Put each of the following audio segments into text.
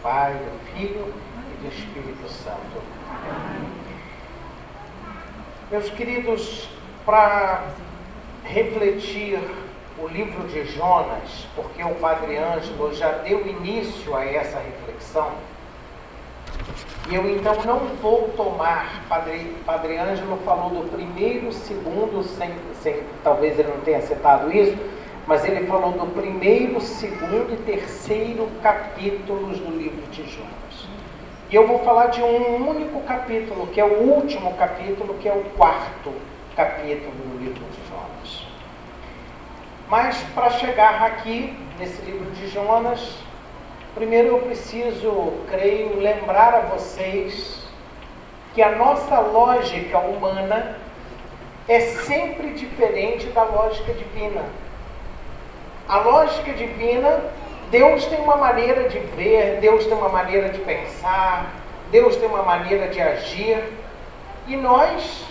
Pai, do Filho e do Espírito Santo. Meus queridos, para refletir o livro de Jonas, porque o Padre Ângelo já deu início a essa reflexão, e eu então não vou tomar, Padre Ângelo falou do primeiro, segundo, talvez ele não tenha citado isso, mas ele falou do primeiro, segundo e terceiro capítulos do livro de Jonas. E eu vou falar de um único capítulo, que é o último capítulo, que é o quarto capítulo do livro de Jonas. Mas para chegar aqui, nesse livro de Jonas, primeiro eu preciso, creio, lembrar a vocês que a nossa lógica humana é sempre diferente da lógica divina. A lógica divina, Deus tem uma maneira de ver, Deus tem uma maneira de pensar, Deus tem uma maneira de agir, e nós,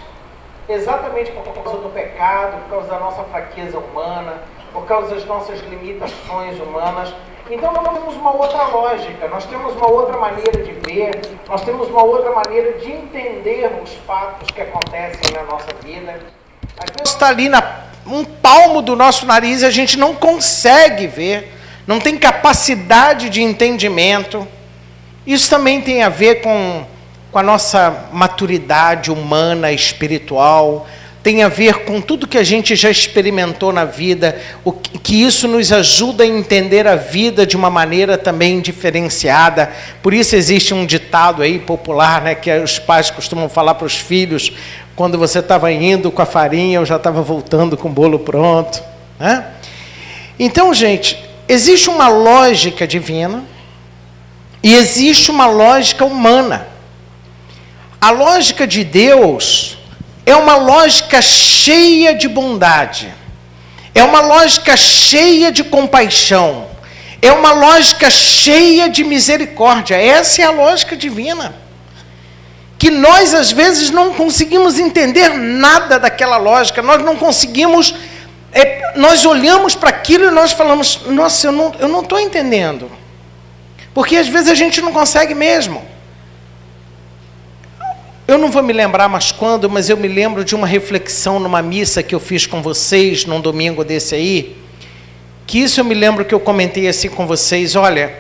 exatamente por causa do pecado, por causa da nossa fraqueza humana, por causa das nossas limitações humanas, então nós temos uma outra lógica, nós temos uma outra maneira de ver, nós temos uma outra maneira de entender os fatos que acontecem na nossa vida. Às vezes está ali um palmo do nosso nariz e a gente não consegue ver, não tem capacidade de entendimento. Isso também tem a ver com a nossa maturidade humana, espiritual, tem a ver com tudo que a gente já experimentou na vida, que isso nos ajuda a entender a vida de uma maneira também diferenciada. Por isso existe um ditado aí popular, né, que os pais costumam falar para os filhos: quando você estava indo com a farinha, eu já estava voltando com o bolo pronto, né? Então, gente, existe uma lógica divina e existe uma lógica humana. A lógica de Deus é uma lógica cheia de bondade, é uma lógica cheia de compaixão, é uma lógica cheia de misericórdia. Essa é a lógica divina, que nós às vezes não conseguimos entender nada daquela lógica, nós não conseguimos, nós olhamos para aquilo e nós falamos: nossa, eu não estou entendendo, porque às vezes a gente não consegue mesmo. Eu não vou me lembrar mais quando, mas eu me lembro de uma reflexão numa missa que eu fiz com vocês, num domingo desse aí, que isso eu me lembro que eu comentei assim com vocês: olha,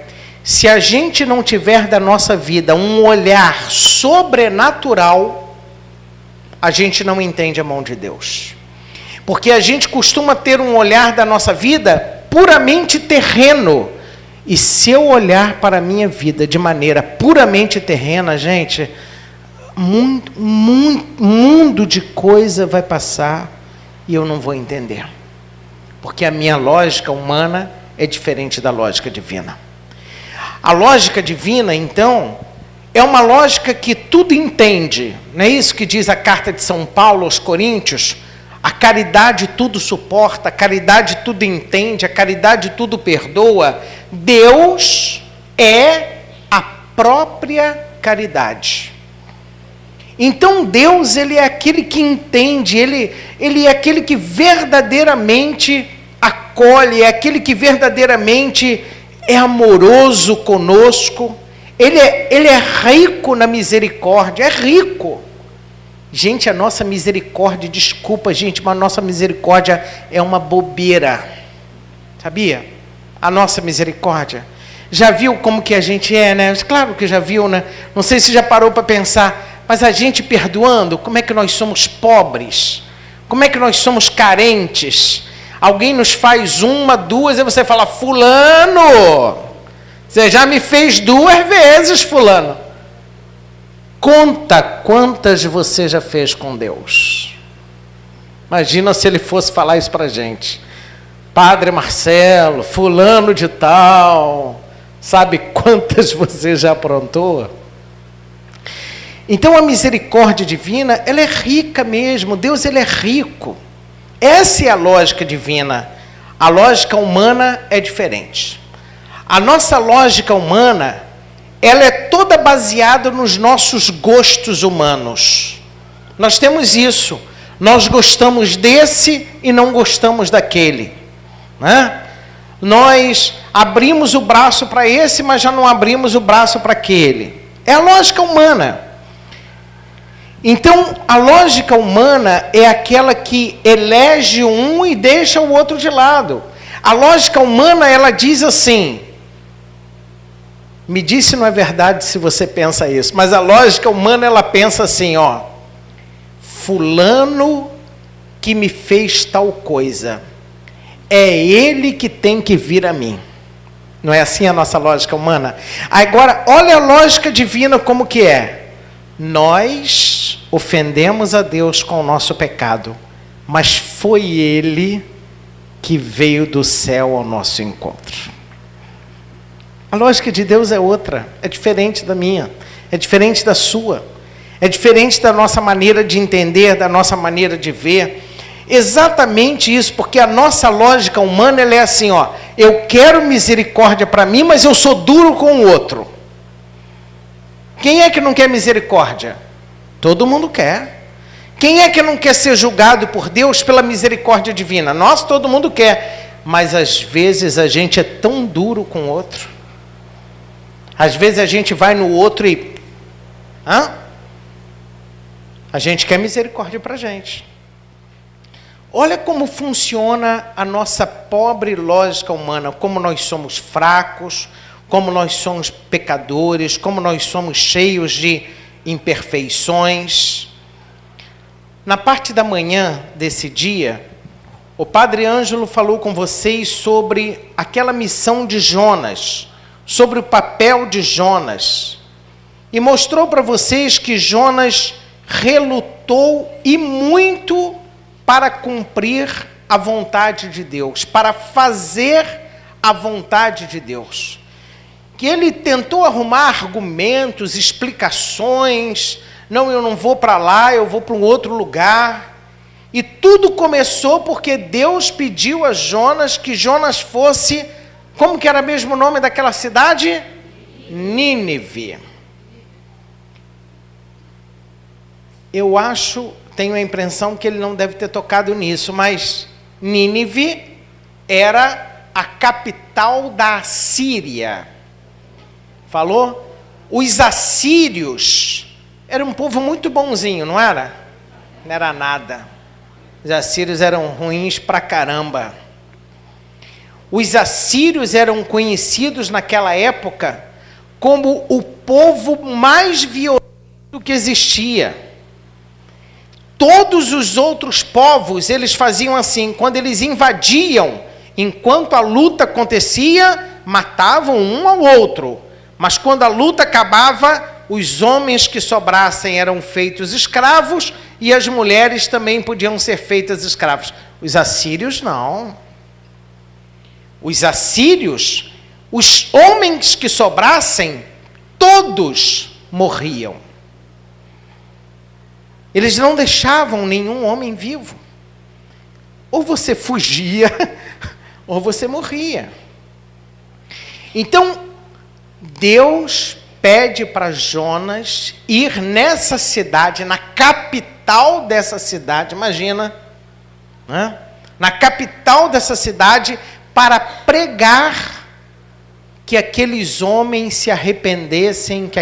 se a gente não tiver da nossa vida um olhar sobrenatural, a gente não entende a mão de Deus. Porque a gente costuma ter um olhar da nossa vida puramente terreno. E se eu olhar para a minha vida de maneira puramente terrena, gente, mundo de coisa vai passar e eu não vou entender. Porque a minha lógica humana é diferente da lógica divina. A lógica divina, então, é uma lógica que tudo entende. Não é isso que diz a carta de São Paulo aos Coríntios? A caridade tudo suporta, a caridade tudo entende, a caridade tudo perdoa. Deus é a própria caridade. Então Deus, ele é aquele que entende, ele é aquele que verdadeiramente acolhe, é aquele que verdadeiramente é amoroso conosco, ele é rico na misericórdia, é rico. Gente, a nossa misericórdia, desculpa gente, mas a nossa misericórdia é uma bobeira, sabia? A nossa misericórdia. Já viu como que a gente é, né? Claro que já viu, né? Não sei se já parou para pensar, mas a gente perdoando, como é que nós somos pobres? Como é que nós somos carentes? Alguém nos faz uma, duas, e você fala: fulano, você já me fez 2 vezes, fulano. Conta quantas você já fez com Deus. Imagina se ele fosse falar isso para a gente. Padre Marcelo, fulano de tal, sabe quantas você já aprontou? Então a misericórdia divina, ela é rica mesmo, Deus ele é rico. Essa é a lógica divina. A lógica humana é diferente. A nossa lógica humana, ela é toda baseada nos nossos gostos humanos. Nós temos isso. Nós gostamos desse e não gostamos daquele, né? Nós abrimos o braço para esse, mas já não abrimos o braço para aquele. É a lógica humana. Então, a lógica humana é aquela que elege um e deixa o outro de lado. A lógica humana, ela diz assim, me diz se não é verdade se você pensa isso, mas a lógica humana, ela pensa assim, ó, fulano que me fez tal coisa, é ele que tem que vir a mim. Não é assim a nossa lógica humana? Agora, olha a lógica divina como que é. Nós ofendemos a Deus com o nosso pecado, mas foi Ele que veio do céu ao nosso encontro. A lógica de Deus é outra, é diferente da minha, é diferente da sua, é diferente da nossa maneira de entender, da nossa maneira de ver. Exatamente isso, porque a nossa lógica humana ela é assim, ó, eu quero misericórdia para mim, mas eu sou duro com o outro. Quem é que não quer misericórdia? Todo mundo quer. Quem é que não quer ser julgado por Deus pela misericórdia divina? Nós, todo mundo quer. Mas às vezes a gente é tão duro com o outro. Às vezes a gente vai no outro e... A gente quer misericórdia para a gente. Olha como funciona a nossa pobre lógica humana, como nós somos fracos, como nós somos pecadores, como nós somos cheios de imperfeições. Na parte da manhã desse dia, o Padre Ângelo falou com vocês sobre aquela missão de Jonas, sobre o papel de Jonas, e mostrou para vocês que Jonas relutou e muito para cumprir a vontade de Deus, para fazer a vontade de Deus. Que ele tentou arrumar argumentos, explicações, não, eu não vou para lá, eu vou para um outro lugar. E tudo começou porque Deus pediu a Jonas que Jonas fosse, como que era mesmo o nome daquela cidade? Nínive. Eu tenho a impressão que ele não deve ter tocado nisso, mas Nínive era a capital da Assíria. Falou? Os assírios eram um povo muito bonzinho, não era? Não era nada. Os assírios eram ruins pra caramba. Os assírios eram conhecidos naquela época como o povo mais violento que existia. Todos os outros povos, eles faziam assim, quando eles invadiam, enquanto a luta acontecia, matavam um ao outro. Mas quando a luta acabava, os homens que sobrassem eram feitos escravos e as mulheres também podiam ser feitas escravos. Os assírios não. Os assírios, os homens que sobrassem, todos morriam. Eles não deixavam nenhum homem vivo. Ou você fugia, ou você morria. Então, Deus pede para Jonas ir nessa cidade, na capital dessa cidade, imagina, né? Na capital dessa cidade, para pregar que aqueles homens se arrependessem, que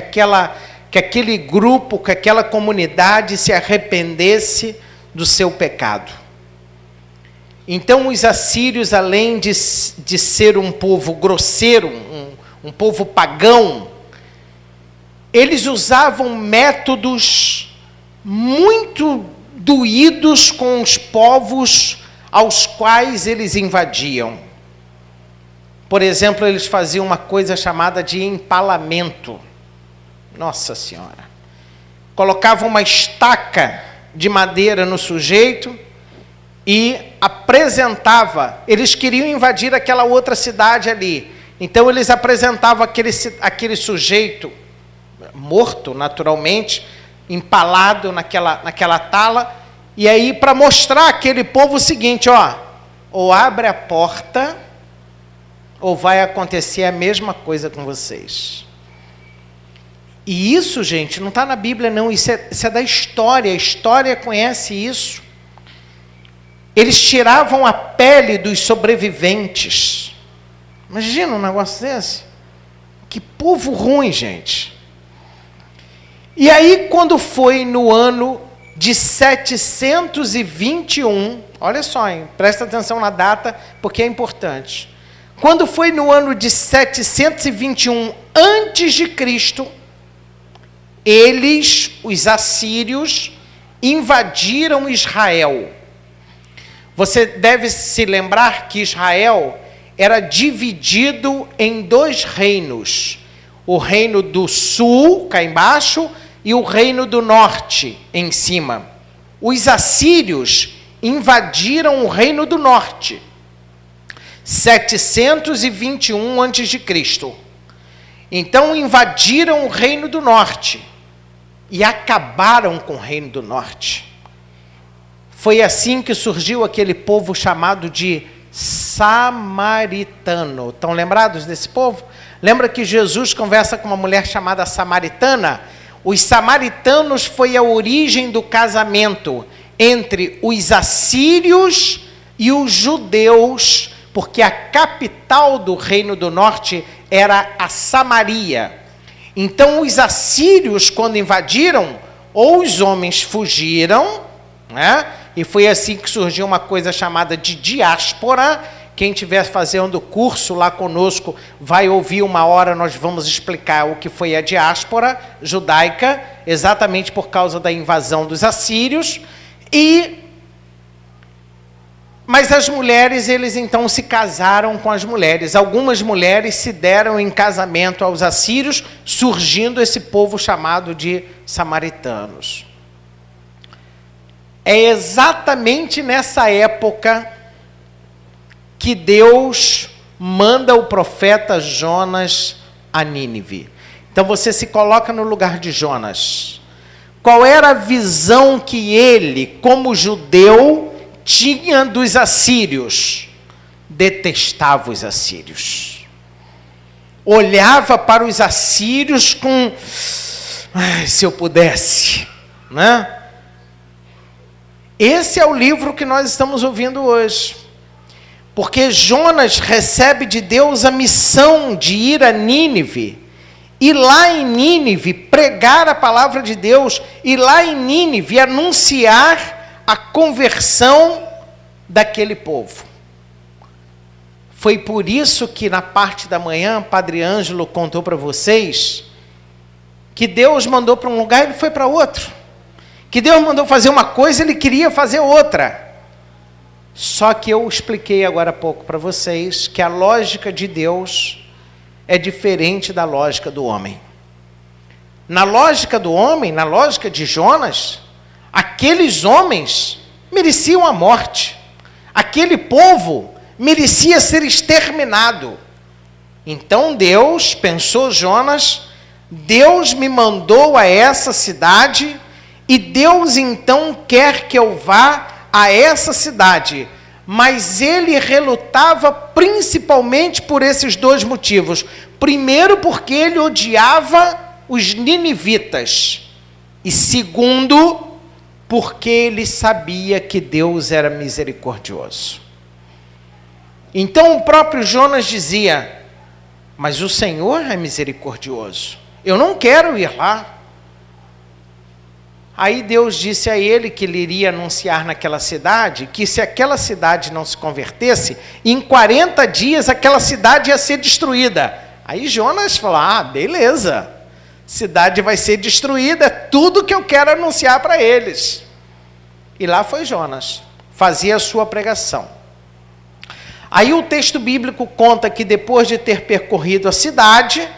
aquele grupo, que aquela comunidade se arrependesse do seu pecado. Então os assírios, além de ser um povo grosseiro, um povo pagão, eles usavam métodos muito doídos com os povos aos quais eles invadiam. Por exemplo, eles faziam uma coisa chamada de empalamento. Nossa Senhora. Colocavam uma estaca de madeira no sujeito e apresentava, eles queriam invadir aquela outra cidade ali. Então eles apresentavam aquele sujeito morto, naturalmente, empalado naquela tala, e aí para mostrar àquele povo o seguinte, ó, ou abre a porta, ou vai acontecer a mesma coisa com vocês. E isso, gente, não está na Bíblia não, isso é da história, a história conhece isso. Eles tiravam a pele dos sobreviventes. Imagina um negócio desse. Que povo ruim, gente. E aí, quando foi no ano de 721, olha só, hein, presta atenção na data, porque é importante. Quando foi no ano de 721 antes de Cristo, eles, os assírios, invadiram Israel. Você deve se lembrar que Israel era dividido em 2 reinos. O reino do sul, cá embaixo, e o reino do norte, em cima. Os assírios invadiram o reino do norte. 721 a.C. Então invadiram o reino do norte e acabaram com o reino do norte. Foi assim que surgiu aquele povo chamado de samaritano. Estão lembrados desse povo? Lembra que Jesus conversa com uma mulher chamada samaritana? Os samaritanos foi a origem do casamento entre os assírios e os judeus, porque a capital do Reino do Norte era a Samaria. Então, os assírios, quando invadiram, ou os homens fugiram, né? E foi assim que surgiu uma coisa chamada de diáspora. Quem estiver fazendo curso lá conosco vai ouvir uma hora, nós vamos explicar o que foi a diáspora judaica, exatamente por causa da invasão dos assírios. Mas as mulheres, eles então se casaram com as mulheres. Algumas mulheres se deram em casamento aos assírios, surgindo esse povo chamado de samaritanos. É exatamente nessa época que Deus manda o profeta Jonas a Nínive. Então você se coloca no lugar de Jonas. Qual era a visão que ele, como judeu, tinha dos assírios? Detestava os assírios. Olhava para os assírios com... Ai, se eu pudesse, né? Esse é o livro que nós estamos ouvindo hoje. Porque Jonas recebe de Deus a missão de ir a Nínive, e lá em Nínive pregar a palavra de Deus, e lá em Nínive anunciar a conversão daquele povo. Foi por isso que na parte da manhã, Padre Ângelo contou para vocês, que Deus mandou para um lugar e ele foi para outro. Que Deus mandou fazer uma coisa, ele queria fazer outra. Só que eu expliquei agora há pouco para vocês que a lógica de Deus é diferente da lógica do homem. Na lógica do homem, na lógica de Jonas, aqueles homens mereciam a morte. Aquele povo merecia ser exterminado. Então Deus, pensou Jonas, Deus me mandou a essa cidade e Deus então quer que eu vá a essa cidade, mas ele relutava principalmente por esses 2 motivos. Primeiro, porque ele odiava os ninivitas, e segundo, porque ele sabia que Deus era misericordioso. Então o próprio Jonas dizia, mas o Senhor é misericordioso, eu não quero ir lá. Aí Deus disse a ele que ele iria anunciar naquela cidade, que se aquela cidade não se convertesse, em 40 dias aquela cidade ia ser destruída. Aí Jonas falou, beleza, cidade vai ser destruída, é tudo que eu quero anunciar para eles. E lá foi Jonas, fazia a sua pregação. Aí o texto bíblico conta que depois de ter percorrido a cidade,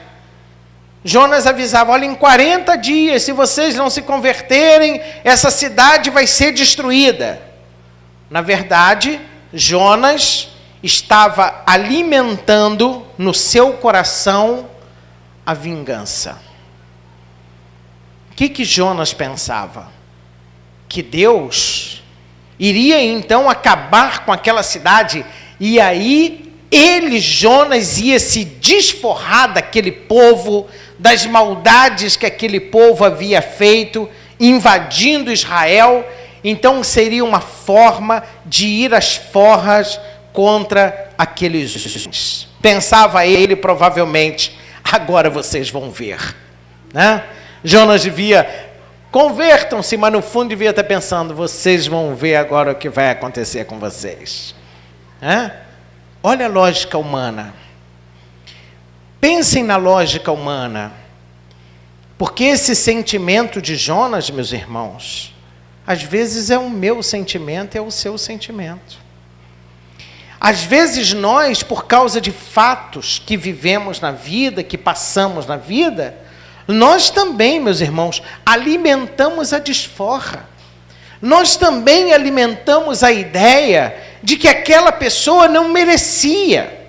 Jonas avisava, olha, em 40 dias, se vocês não se converterem, essa cidade vai ser destruída. Na verdade, Jonas estava alimentando no seu coração a vingança. O que Jonas pensava? Que Deus iria então acabar com aquela cidade, e aí ele, Jonas, ia se desforrar daquele povo, das maldades que aquele povo havia feito, invadindo Israel. Então seria uma forma de ir às forras contra aqueles homens. Pensava ele, provavelmente, agora vocês vão ver, né? Jonas devia, convertam-se, mas no fundo devia estar pensando, vocês vão ver agora o que vai acontecer com vocês, né? Olha a lógica humana. Pensem na lógica humana, porque esse sentimento de Jonas, meus irmãos, às vezes é o meu sentimento, é o seu sentimento. Às vezes nós, por causa de fatos que vivemos na vida, que passamos na vida, nós também, meus irmãos, alimentamos a desforra. Nós também alimentamos a ideia de que aquela pessoa não merecia.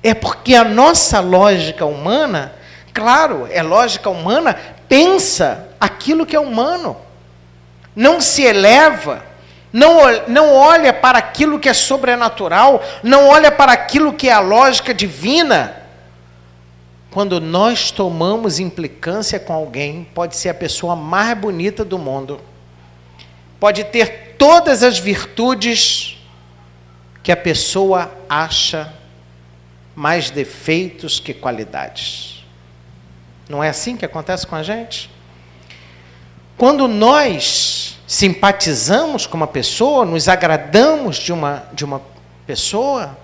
É porque a nossa lógica humana, claro, é lógica humana, pensa aquilo que é humano. Não se eleva, não olha para aquilo que é sobrenatural, não olha para aquilo que é a lógica divina. Quando nós tomamos implicância com alguém, pode ser a pessoa mais bonita do mundo, pode ter todas as virtudes que a pessoa acha, mais defeitos que qualidades. Não é assim que acontece com a gente? Quando nós simpatizamos com uma pessoa, nos agradamos de uma pessoa,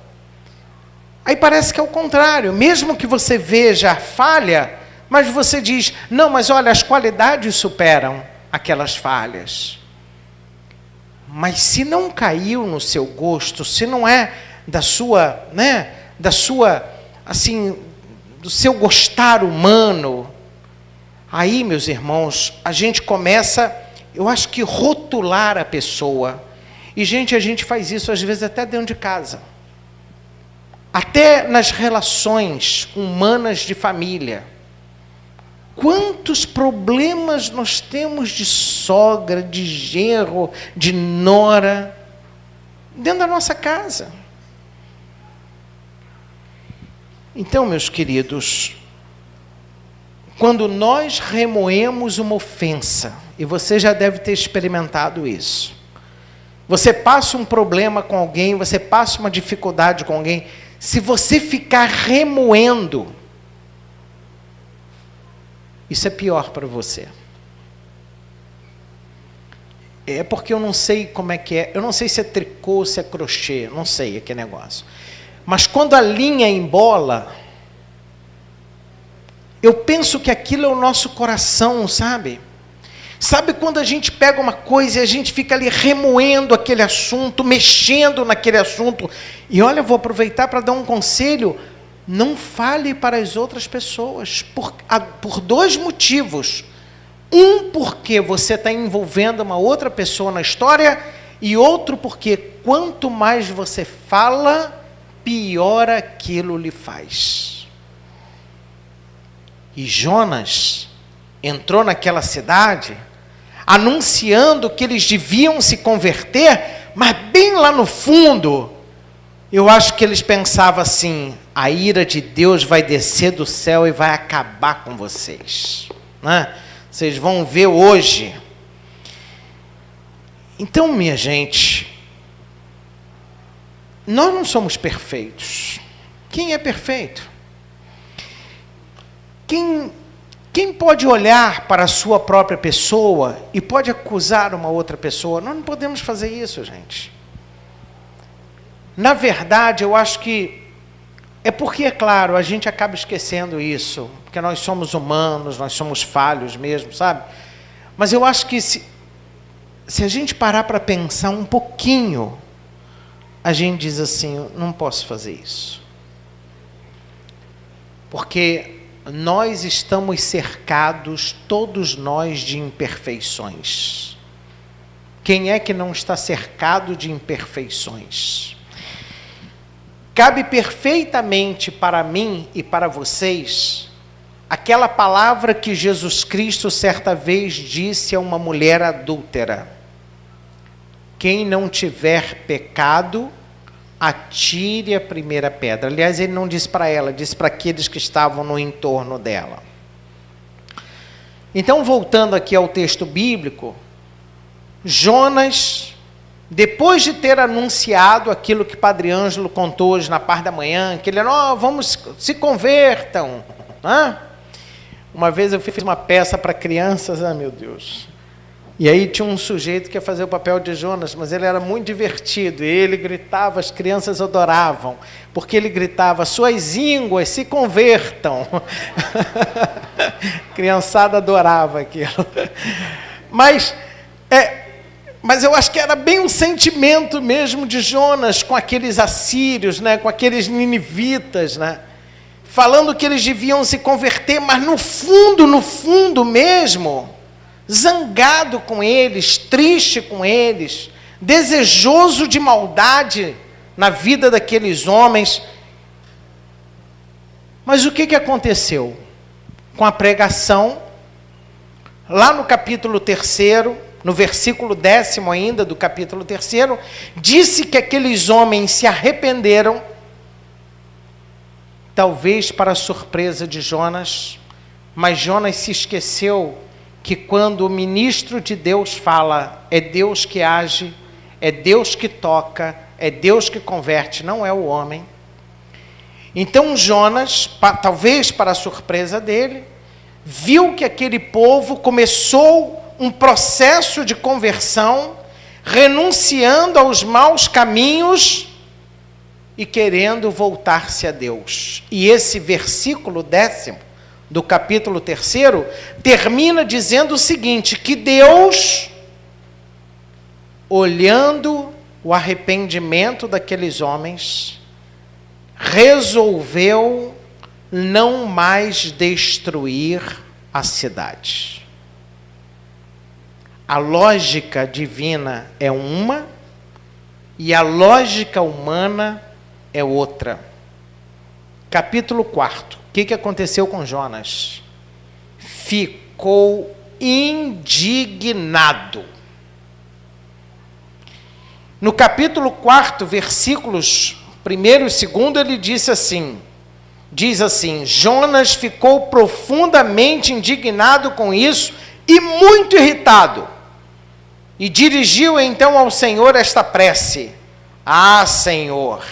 aí parece que é o contrário. Mesmo que você veja a falha, mas você diz, não, mas olha, as qualidades superam aquelas falhas. Mas se não caiu no seu gosto, se não é da sua, né, assim, do seu gostar humano, aí, meus irmãos, a gente começa, eu acho que rotular a pessoa. E, gente, a gente faz isso às vezes até dentro de casa. Até nas relações humanas de família. Quantos problemas nós temos de sogra, de genro, de nora, dentro da nossa casa. Então, meus queridos, quando nós remoemos uma ofensa, e você já deve ter experimentado isso, você passa um problema com alguém, você passa uma dificuldade com alguém, se você ficar remoendo, isso é pior para você. É porque eu não sei como é que é, eu não sei se é tricô, se é crochê, não sei que negócio. Mas quando a linha embola, eu penso que aquilo é o nosso coração, sabe? Sabe quando a gente pega uma coisa e a gente fica ali remoendo aquele assunto, mexendo naquele assunto. E olha, eu vou aproveitar para dar um conselho. Não fale para as outras pessoas, por dois motivos. Um, porque você está envolvendo uma outra pessoa na história, e outro, porque quanto mais você fala, pior aquilo lhe faz. E Jonas entrou naquela cidade, anunciando que eles deviam se converter, mas bem lá no fundo, eu acho que eles pensavam assim, a ira de Deus vai descer do céu e vai acabar com vocês, né? Vocês vão ver hoje. Então, minha gente, nós não somos perfeitos. Quem é perfeito? Quem pode olhar para a sua própria pessoa e pode acusar uma outra pessoa? Nós não podemos fazer isso, gente. Na verdade, eu acho que é porque, é claro, a gente acaba esquecendo isso, porque nós somos humanos, nós somos falhos mesmo, sabe? Mas eu acho que se a gente parar para pensar um pouquinho, a gente diz assim, eu não posso fazer isso. Porque nós estamos cercados, todos nós, de imperfeições. Quem é que não está cercado de imperfeições? Cabe perfeitamente para mim e para vocês aquela palavra que Jesus Cristo certa vez disse a uma mulher adúltera: quem não tiver pecado, atire a primeira pedra. Aliás, ele não disse para ela, disse para aqueles que estavam no entorno dela. Então, voltando aqui ao texto bíblico, Jonas, depois de ter anunciado aquilo que Padre Ângelo contou hoje na parte da manhã, que ele era, vamos, se convertam. Uma vez eu fiz uma peça para crianças, meu Deus. E aí tinha um sujeito que ia fazer o papel de Jonas, mas ele era muito divertido. E ele gritava, as crianças adoravam, porque ele gritava, suas ínguas se convertam. Criançada adorava aquilo. Mas eu acho que era bem um sentimento mesmo de Jonas com aqueles assírios, né, com aqueles ninivitas, né, falando que eles deviam se converter, mas no fundo mesmo, zangado com eles, triste com eles, desejoso de maldade na vida daqueles homens. Mas o que aconteceu? Com a pregação, lá no capítulo 3º, no versículo 10º ainda do capítulo 3º, disse que aqueles homens se arrependeram, talvez para a surpresa de Jonas, mas Jonas se esqueceu que quando o ministro de Deus fala, é Deus que age, é Deus que toca, é Deus que converte, não é o homem. Então Jonas, talvez para a surpresa dele, viu que aquele povo começou um processo de conversão, renunciando aos maus caminhos e querendo voltar-se a Deus. E esse versículo 10º do capítulo 3º termina dizendo o seguinte, que Deus, olhando o arrependimento daqueles homens, resolveu não mais destruir a cidade. A lógica divina é uma e a lógica humana é outra. Capítulo 4º. O que aconteceu com Jonas? Ficou indignado. No capítulo 4º, versículos 1º e 2º, ele diz assim, Jonas ficou profundamente indignado com isso e muito irritado. E dirigiu então ao Senhor esta prece: Ah, Senhor,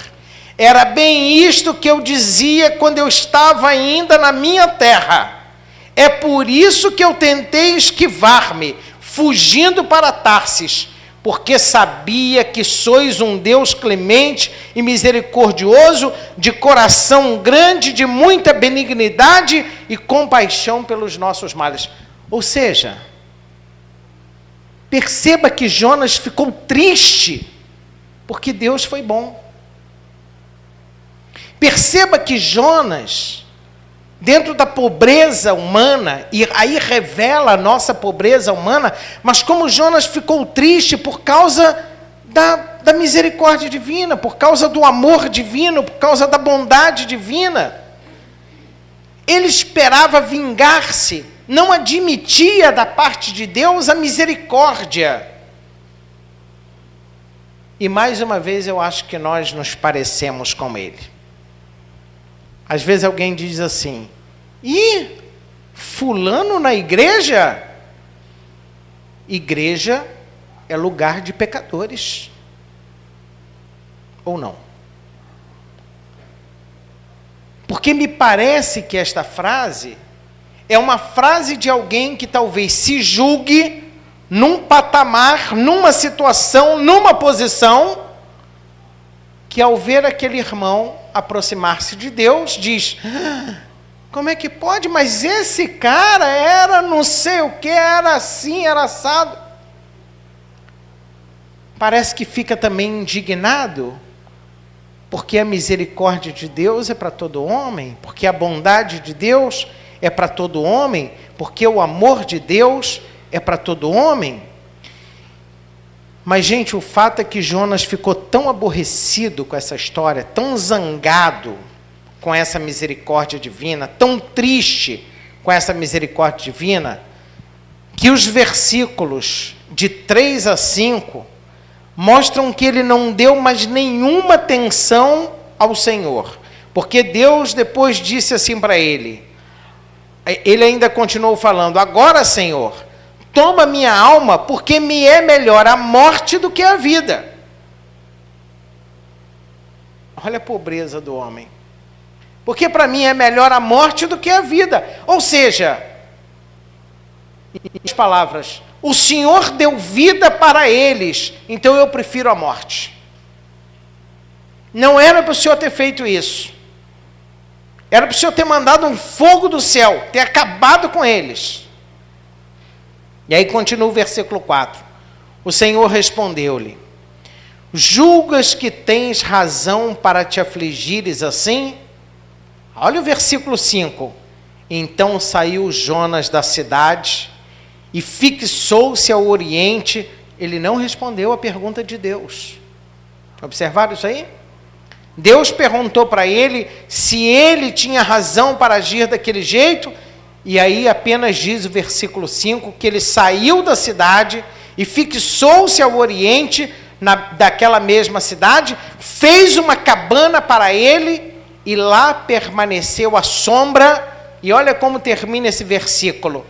era bem isto que eu dizia quando eu estava ainda na minha terra. É por isso que eu tentei esquivar-me, fugindo para Tarsis, porque sabia que sois um Deus clemente e misericordioso, de coração grande, de muita benignidade e compaixão pelos nossos males. Ou seja, perceba que Jonas ficou triste, porque Deus foi bom. Perceba que Jonas, dentro da pobreza humana, e aí revela a nossa pobreza humana, mas como Jonas ficou triste por causa da misericórdia divina, por causa do amor divino, por causa da bondade divina. Ele esperava vingar-se, não admitia da parte de Deus a misericórdia. E mais uma vez eu acho que nós nos parecemos com ele. Às vezes alguém diz assim, fulano na igreja? Igreja é lugar de pecadores. Ou não? Porque me parece que esta frase é uma frase de alguém que talvez se julgue num patamar, numa situação, numa posição, que ao ver aquele irmão aproximar-se de Deus, diz, como é que pode? Mas esse cara era não sei o que, era assim, era assado. Parece que fica também indignado, porque a misericórdia de Deus é para todo homem, porque a bondade de Deus é para todo homem, porque o amor de Deus é para todo homem. Mas, gente, o fato é que Jonas ficou tão aborrecido com essa história, tão zangado com essa misericórdia divina, tão triste com essa misericórdia divina, que os versículos de 3 a 5 mostram que ele não deu mais nenhuma atenção ao Senhor. Porque Deus depois disse assim para ele, ele ainda continuou falando, agora, Senhor, toma minha alma, porque me é melhor a morte do que a vida. Olha a pobreza do homem. Porque para mim é melhor a morte do que a vida. Ou seja, em outras palavras, o Senhor deu vida para eles, então eu prefiro a morte. Não era para o Senhor ter feito isso. Era para o Senhor ter mandado um fogo do céu, ter acabado com eles. E aí continua o versículo 4. O Senhor respondeu-lhe, julgas que tens razão para te afligires assim? Olha o versículo 5. Então saiu Jonas da cidade e fixou-se ao oriente. Ele não respondeu à pergunta de Deus. Observaram isso aí? Deus perguntou para ele se ele tinha razão para agir daquele jeito, e aí apenas diz o versículo 5, que ele saiu da cidade e fixou-se ao oriente daquela mesma cidade, fez uma cabana para ele, e lá permaneceu à sombra, e olha como termina esse versículo,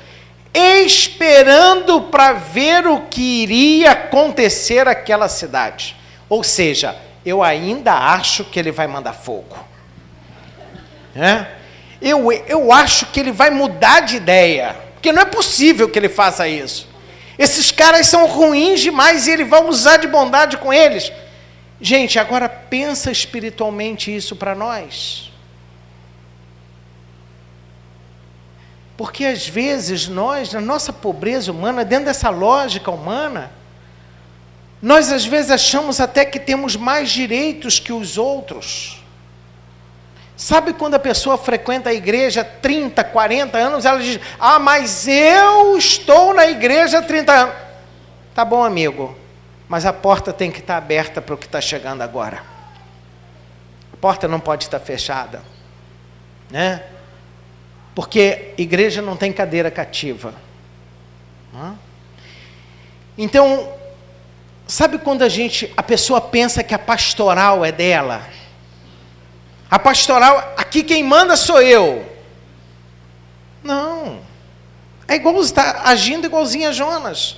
esperando para ver o que iria acontecer àquela cidade. Ou seja, eu ainda acho que ele vai mandar fogo. Eu acho que ele vai mudar de ideia, porque não é possível que ele faça isso. Esses caras são ruins demais e ele vai usar de bondade com eles. Gente, agora pensa espiritualmente isso para nós. Porque às vezes nós, na nossa pobreza humana, dentro dessa lógica humana, nós às vezes achamos até que temos mais direitos que os outros. Sabe quando a pessoa frequenta a igreja há 30, 40 anos, ela diz, mas eu estou na igreja há 30 anos. Tá bom, amigo, mas a porta tem que estar aberta para o que está chegando agora. A porta não pode estar fechada, né? Porque igreja não tem cadeira cativa. Então, sabe quando a pessoa pensa que a pastoral é dela? A pastoral, aqui quem manda sou eu. Não. É igual, está agindo igualzinho a Jonas.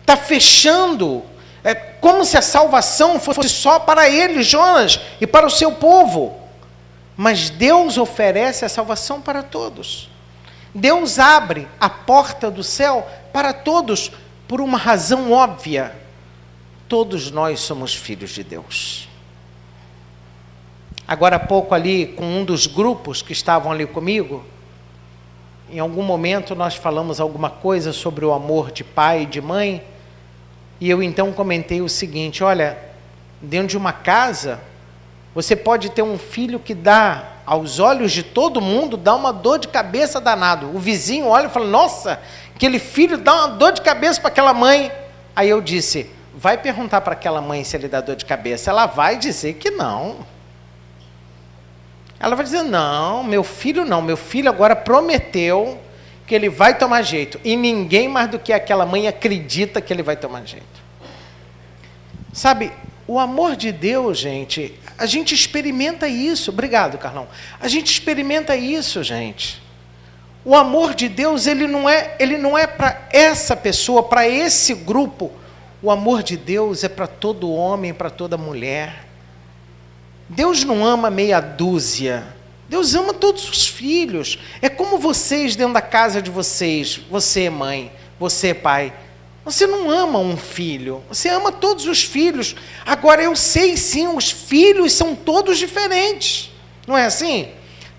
Está fechando. É como se a salvação fosse só para ele, Jonas, e para o seu povo. Mas Deus oferece a salvação para todos. Deus abre a porta do céu para todos, por uma razão óbvia. Todos nós somos filhos de Deus. Agora há pouco ali, com um dos grupos que estavam ali comigo, em algum momento nós falamos alguma coisa sobre o amor de pai e de mãe, e eu então comentei o seguinte, olha, dentro de uma casa, você pode ter um filho que dá, aos olhos de todo mundo, dá uma dor de cabeça danado. O vizinho olha e fala, nossa, aquele filho dá uma dor de cabeça para aquela mãe. Aí eu disse, vai perguntar para aquela mãe se ele dá dor de cabeça. Ela vai dizer que não. Ela vai dizer, não, meu filho agora prometeu que ele vai tomar jeito. E ninguém mais do que aquela mãe acredita que ele vai tomar jeito. Sabe, o amor de Deus, gente, a gente experimenta isso. Obrigado, Carlão. A gente experimenta isso, gente. O amor de Deus, ele não é para essa pessoa, para esse grupo. O amor de Deus é para todo homem, para toda mulher. Deus não ama meia dúzia. Deus ama todos os filhos. É como vocês dentro da casa de vocês. Você, mãe, você, pai. Você não ama um filho, você ama todos os filhos. Agora, eu sei sim, os filhos são todos diferentes. Não é assim?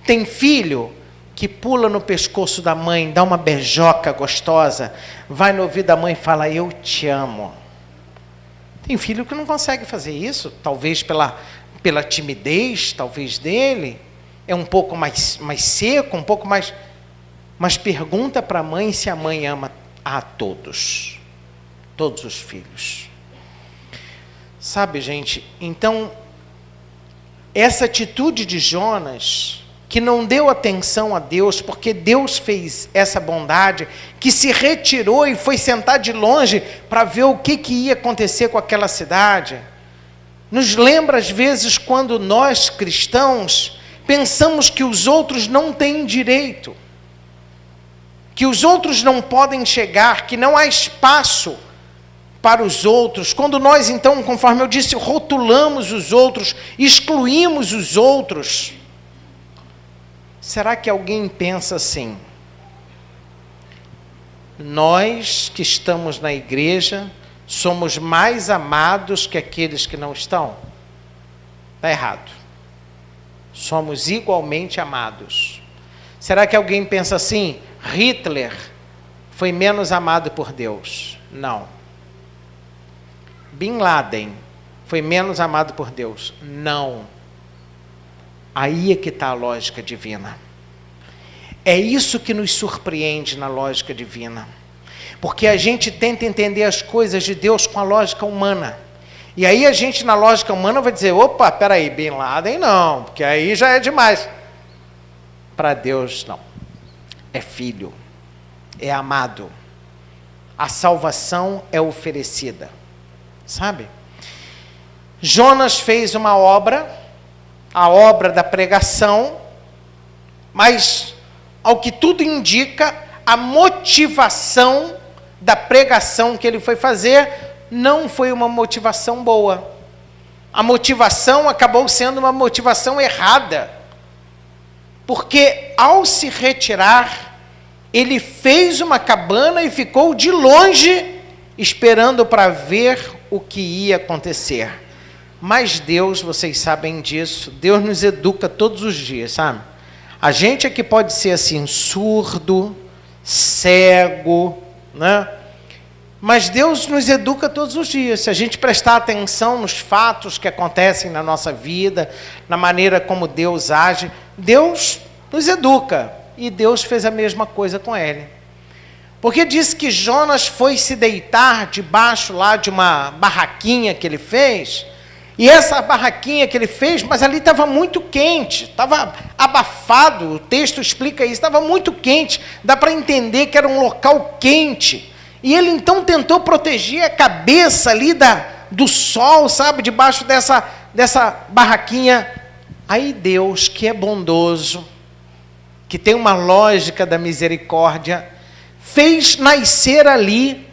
Tem filho que pula no pescoço da mãe, dá uma beijoca gostosa, vai no ouvido da mãe e fala, eu te amo. Tem filho que não consegue fazer isso, talvez pela timidez, talvez dele, é um pouco mais seco, um pouco mais... Mas pergunta para a mãe se a mãe ama a todos. todos os filhos. Sabe, gente, então, essa atitude de Jonas, que não deu atenção a Deus, porque Deus fez essa bondade, que se retirou e foi sentar de longe para ver o que ia acontecer com aquela cidade, nos lembra às vezes quando nós cristãos pensamos que os outros não têm direito, que os outros não podem chegar, que não há espaço para os outros, quando nós então, conforme eu disse, rotulamos os outros, excluímos os outros. Será que alguém pensa assim? Nós que estamos na igreja somos mais amados que aqueles que não estão? Está errado. Somos igualmente amados. Será que alguém pensa assim? Hitler foi menos amado por Deus? Não. Bin Laden foi menos amado por Deus? Não. Aí é que está a lógica divina. É isso que nos surpreende na lógica divina. Porque a gente tenta entender as coisas de Deus com a lógica humana. E aí a gente, na lógica humana, vai dizer, opa, peraí, Bin Laden não, porque aí já é demais. Para Deus, não. É filho, é amado. A salvação é oferecida. Sabe? Jonas fez uma obra, a obra da pregação, mas, ao que tudo indica, a motivação da pregação que ele foi fazer não foi uma motivação boa. A motivação acabou sendo uma motivação errada, porque ao se retirar, ele fez uma cabana e ficou de longe esperando para ver o que ia acontecer. Mas Deus, vocês sabem disso, Deus nos educa todos os dias, sabe? A gente é que pode ser assim, surdo, cego, né? Mas Deus nos educa todos os dias. Se a gente prestar atenção nos fatos que acontecem na nossa vida, na maneira como Deus age, Deus nos educa. E Deus fez a mesma coisa com ele. Porque diz que Jonas foi se deitar debaixo lá de uma barraquinha que ele fez, e essa barraquinha que ele fez, mas ali estava muito quente, estava abafado, o texto explica isso, estava muito quente, dá para entender que era um local quente, e ele então tentou proteger a cabeça ali do sol, sabe, debaixo dessa barraquinha. Aí Deus, que é bondoso, que tem uma lógica da misericórdia, fez nascer ali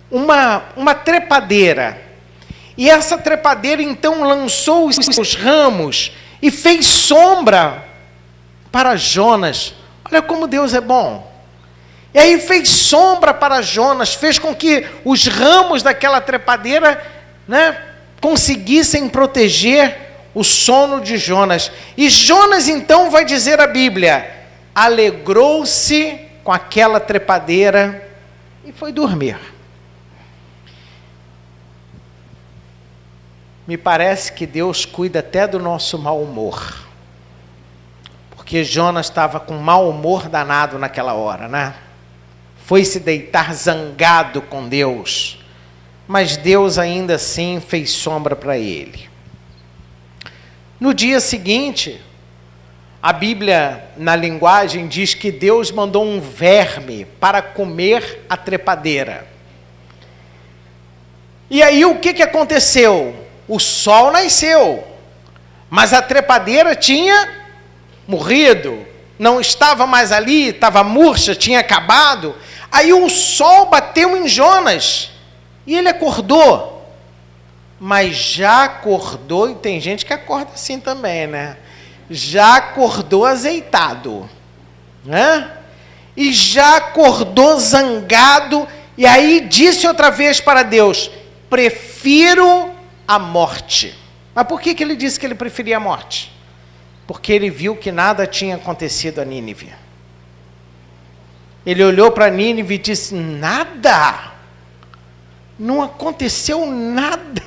uma trepadeira. E essa trepadeira então lançou os seus ramos e fez sombra para Jonas. Olha como Deus é bom. E aí fez sombra para Jonas, fez com que os ramos daquela trepadeira, né, conseguissem proteger o sono de Jonas. E Jonas então vai dizer a Bíblia, alegrou-se com aquela trepadeira e foi dormir. Me parece que Deus cuida até do nosso mau humor. Porque Jonas estava com mau humor danado naquela hora, né? Foi se deitar zangado com Deus. Mas Deus ainda assim fez sombra para ele. No dia seguinte, a Bíblia, na linguagem, diz que Deus mandou um verme para comer a trepadeira. E aí o que aconteceu? O sol nasceu, mas a trepadeira tinha morrido, não estava mais ali, estava murcha, tinha acabado. Aí o sol bateu em Jonas e ele acordou, mas já acordou, e tem gente que acorda assim também, né? Já acordou azeitado, né? E já acordou zangado, e aí disse outra vez para Deus, prefiro a morte. Mas por que ele disse que ele preferia a morte? Porque ele viu que nada tinha acontecido a Nínive. Ele olhou para Nínive e disse, nada? Não aconteceu nada.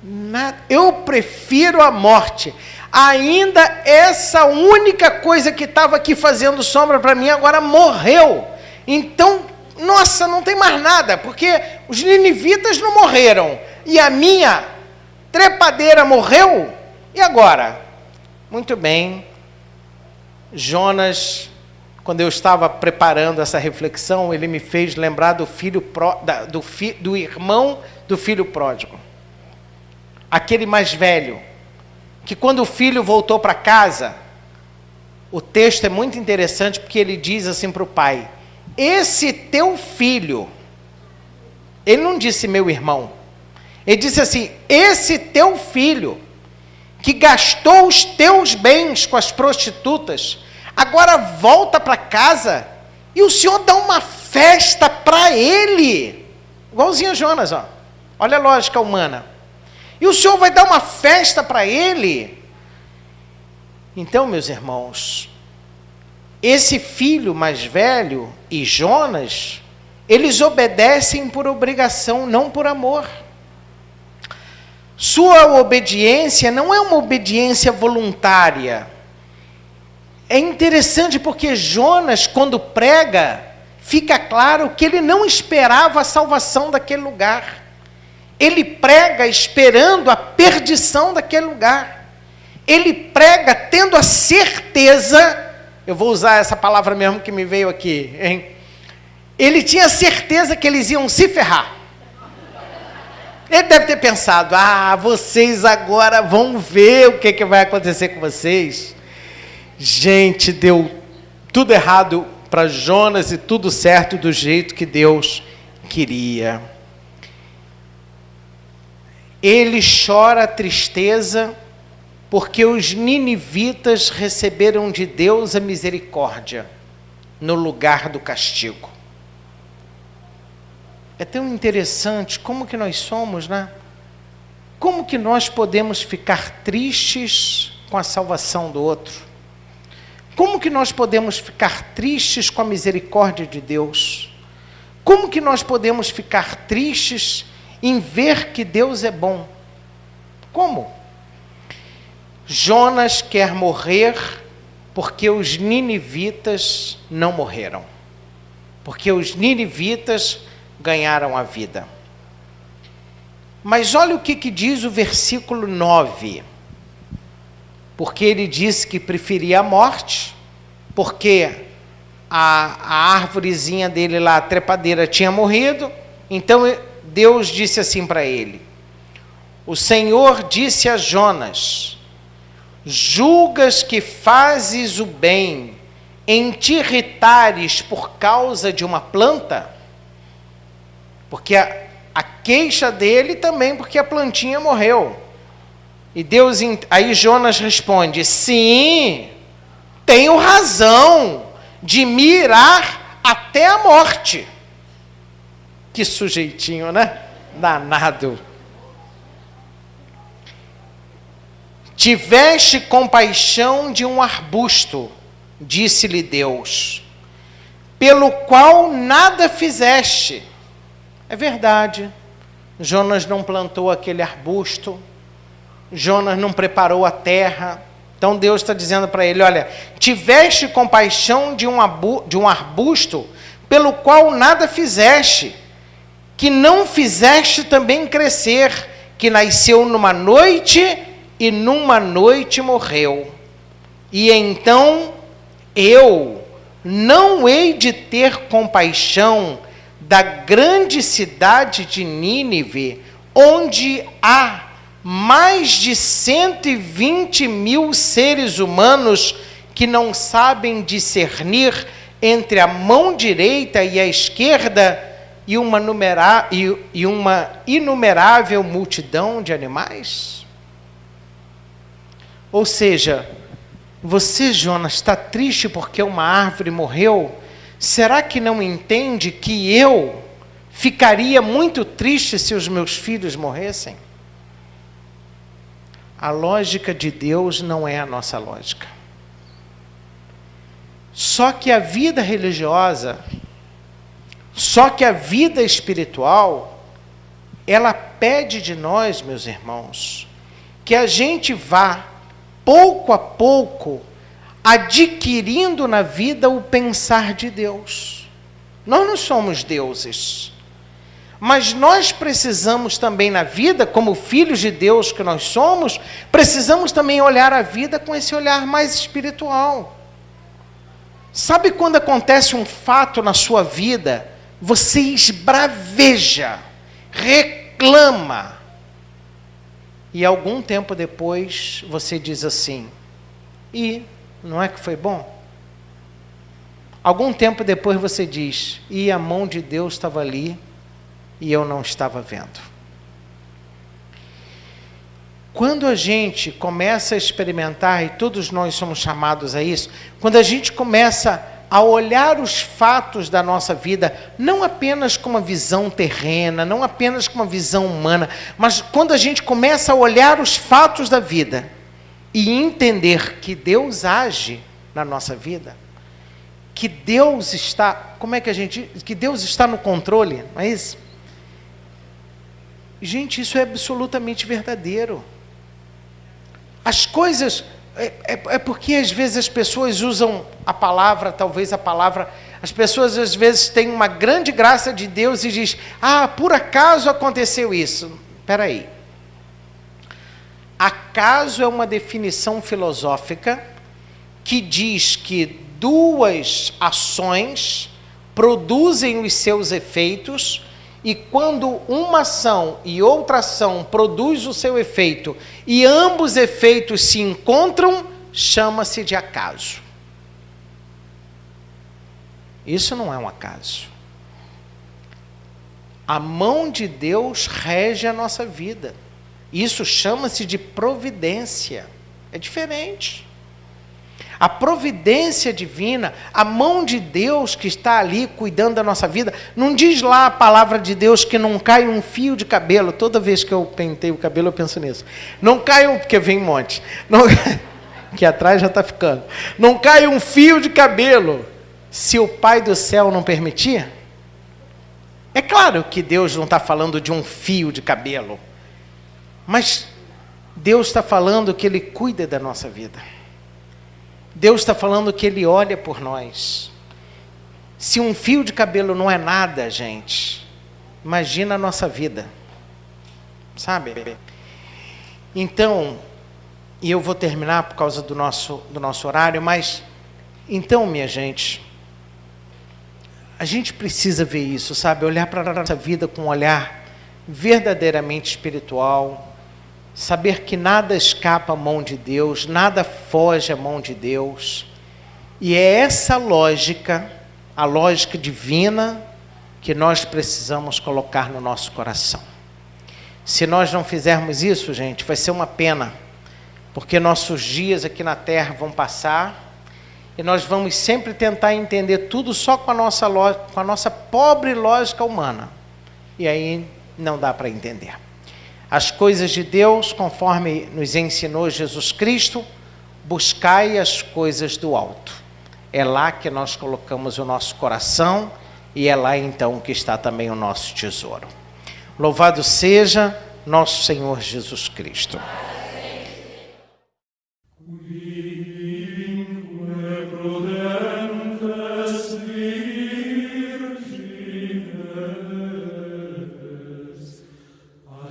Nada. Eu prefiro a morte. Ainda essa única coisa que estava aqui fazendo sombra para mim agora morreu. Então nossa, não tem mais nada, porque os ninivitas não morreram, e a minha trepadeira morreu, e agora? Muito bem, Jonas, quando eu estava preparando essa reflexão, ele me fez lembrar do irmão do filho pródigo. Aquele mais velho, que quando o filho voltou para casa, o texto é muito interessante porque ele diz assim para o pai, esse teu filho, ele não disse meu irmão, ele disse assim, esse teu filho, que gastou os teus bens com as prostitutas, agora volta para casa e o Senhor dá uma festa para ele. Igualzinho a Jonas, ó. Olha a lógica humana. E o Senhor vai dar uma festa para ele. Então, meus irmãos, esse filho mais velho e Jonas, eles obedecem por obrigação, não por amor. Sua obediência não é uma obediência voluntária. É interessante porque Jonas, quando prega, fica claro que ele não esperava a salvação daquele lugar. Ele prega esperando a perdição daquele lugar. Ele prega tendo a certeza, eu vou usar essa palavra mesmo que me veio aqui, hein? Ele tinha certeza que eles iam se ferrar. Ele deve ter pensado, vocês agora vão ver o que vai acontecer com vocês. Gente, deu tudo errado para Jonas e tudo certo do jeito que Deus queria. Ele chora a tristeza porque os ninivitas receberam de Deus a misericórdia no lugar do castigo. É tão interessante como que nós somos, né? Como que nós podemos ficar tristes com a salvação do outro? Como que nós podemos ficar tristes com a misericórdia de Deus? Como que nós podemos ficar tristes em ver que Deus é bom? Como? Jonas quer morrer porque os ninivitas não morreram. Porque os ninivitas ganharam a vida. Mas olha o que diz o versículo 9. Porque ele disse que preferia a morte, porque a árvorezinha dele lá, a trepadeira, tinha morrido. Então Deus disse assim para ele, o Senhor disse a Jonas, julgas que fazes o bem em te irritares por causa de uma planta? Porque a queixa dele também porque a plantinha morreu. E Deus, aí Jonas responde, sim, tenho razão de me irar até a morte. Que sujeitinho, né? Danado. Tiveste compaixão de um arbusto, disse-lhe Deus, pelo qual nada fizeste. É verdade, Jonas não plantou aquele arbusto, Jonas não preparou a terra. Então Deus está dizendo para ele, olha, tiveste compaixão de um arbusto, pelo qual nada fizeste, que não fizeste também crescer, que nasceu numa noite e numa noite morreu. E então eu não hei de ter compaixão da grande cidade de Nínive, onde há mais de 120 mil seres humanos que não sabem discernir entre a mão direita e a esquerda e uma inumerável multidão de animais? Ou seja, você, Jonas, está triste porque uma árvore morreu? Será que não entende que eu ficaria muito triste se os meus filhos morressem? A lógica de Deus não é a nossa lógica. Só que a vida religiosa, só que a vida espiritual, ela pede de nós, meus irmãos, que a gente vá, pouco a pouco, adquirindo na vida o pensar de Deus. Nós não somos deuses. Mas nós precisamos também na vida, como filhos de Deus que nós somos, precisamos também olhar a vida com esse olhar mais espiritual. Sabe quando acontece um fato na sua vida, você esbraveja, reclama, e algum tempo depois você diz assim, e não é que foi bom? Algum tempo depois você diz, e a mão de Deus estava ali, e eu não estava vendo. Quando a gente começa a experimentar, e todos nós somos chamados a isso, quando a gente começa a olhar os fatos da nossa vida, não apenas com uma visão terrena, não apenas com uma visão humana, mas quando a gente começa a olhar os fatos da vida e entender que Deus age na nossa vida, que Deus está, que Deus está no controle, não é isso? Gente, isso é absolutamente verdadeiro. As coisas, é porque às vezes as pessoas usam a palavra, as pessoas às vezes têm uma grande graça de Deus e diz, por acaso aconteceu isso. Espera aí. Acaso é uma definição filosófica que diz que duas ações produzem os seus efeitos, e quando uma ação e outra ação produz o seu efeito, e ambos efeitos se encontram, chama-se de acaso. Isso não é um acaso. A mão de Deus rege a nossa vida. Isso chama-se de providência. É diferente. A providência divina, a mão de Deus que está ali cuidando da nossa vida, não diz lá a palavra de Deus que não cai um fio de cabelo. Toda vez que eu pentei o cabelo eu penso nisso. Não cai porque vem um monte. Não, que atrás já está ficando. Não cai um fio de cabelo se o Pai do céu não permitir. É claro que Deus não está falando de um fio de cabelo. Mas Deus está falando que Ele cuida da nossa vida. Deus está falando que Ele olha por nós. Se um fio de cabelo não é nada, gente, imagina a nossa vida. Sabe? Então, e eu vou terminar por causa do nosso horário, mas, então, minha gente, a gente precisa ver isso, sabe? Olhar para a nossa vida com um olhar verdadeiramente espiritual, saber que nada escapa à mão de Deus, nada foge à mão de Deus. E é essa lógica, a lógica divina, que nós precisamos colocar no nosso coração. Se nós não fizermos isso, gente, vai ser uma pena, porque nossos dias aqui na Terra vão passar, e nós vamos sempre tentar entender tudo só com a nossa pobre lógica humana. E aí não dá para entender. As coisas de Deus, conforme nos ensinou Jesus Cristo, buscai as coisas do alto. É lá que nós colocamos o nosso coração e é lá então que está também o nosso tesouro. Louvado seja nosso Senhor Jesus Cristo.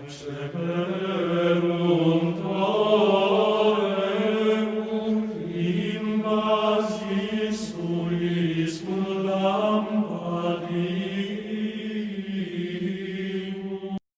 Shepherd